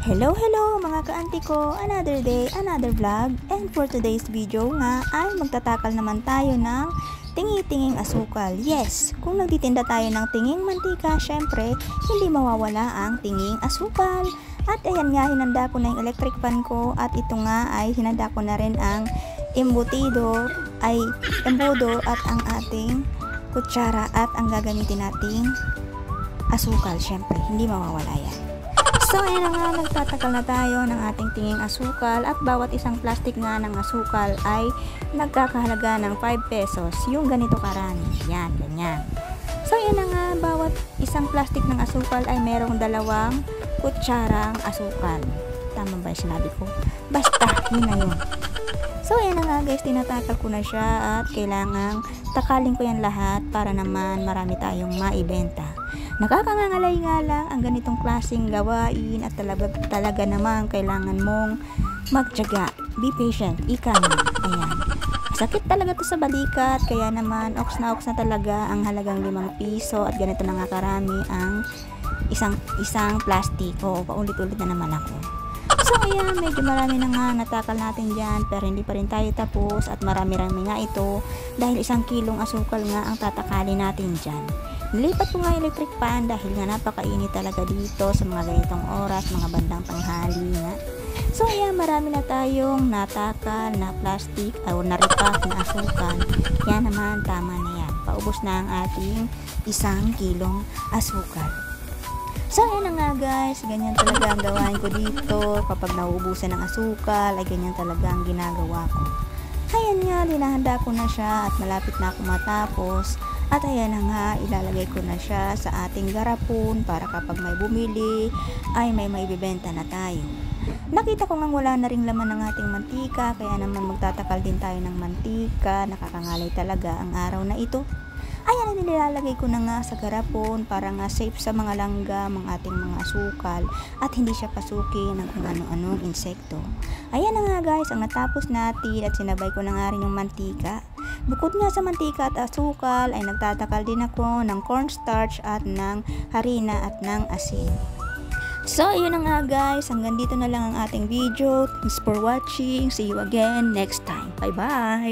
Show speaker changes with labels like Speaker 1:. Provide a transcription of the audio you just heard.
Speaker 1: Hello mga ka-auntie ko, another day, another vlog, and for today's video nga ay magtatakal naman tayo ng tingi-tinging asukal. Yes, kung nagtitinda tayo ng tinging mantika, syempre hindi mawawala ang tinging asukal. At ayan nga, hinanda ko na yung electric pan ko, at ito nga ay hinanda ko na rin ang embudo at ang ating kutsara at ang gagamitin nating asukal. Syempre hindi mawawala yan. So ayan nga, nagtatakal na tayo ng ating tinging asukal, at bawat isang plastic nga ng asukal ay nagkakahalaga ng 5 pesos. Yung ganito karami. Yan, ganyan. So ayan na nga, bawat isang plastic ng asukal ay merong 2 kutsarang asukal. Tama ba yung sinabi ko? Basta, yun na yun. So ayan na nga guys, tinatakal ko na siya, at kailangang takalin ko yan lahat para naman marami tayong maibenta. Nakakangangalay nga lang ang ganitong klaseng gawain, at talaga naman kailangan mong magtiyaga. Be patient, ika na. Ayan. Sakit talaga to sa balikat, kaya naman ox na talaga ang halagang 5 piso, at ganito na nga karami ang isang plastic. O, paulit-ulit na naman ako. So ayan, medyo marami na nga natakal natin dyan, pero hindi pa rin tayo tapos, at marami-rami nga ito dahil 1 kilong asukal nga ang tatakali natin dyan. Nilipat ko nga yung electric pan dahil nga napakainit talaga dito sa mga ganitong oras, mga bandang tanghali nga. So ayan, marami na tayong natakal na plastic o na-repack na asukal. Yan naman, tama na yan. Paubos na ang ating 1 kilong asukal. So ayan na nga guys, ganyan talaga ang gawain ko dito. Kapag nauubusan ng asukal, ay ganyan talaga ang ginagawa ko. Ayan nga, linahanda ko na siya at malapit na ako matapos. At ayan na nga, ilalagay ko na siya sa ating garapon para kapag may bumili ay may maibibenta na tayo. Nakita ko nga wala na ring laman ng ating mantika, kaya naman magtatakal din tayo ng mantika. Nakakangalay talaga ang araw na ito. Ayan, nilalagay ko na nga sa garapon para nga safe sa mga langgam ang ating mga asukal, at hindi siya pasukin ng kung ano-anong insekto. Ayan na nga guys, ang natapos natin, at sinabay ko na nga rin yung mantika. Bukod nga sa mantika at asukal, ay nagtatakal din ako ng cornstarch at ng harina at ng asin. So, yun na nga guys, hanggang dito na lang ang ating video. Thanks for watching. See you again next time. Bye-bye!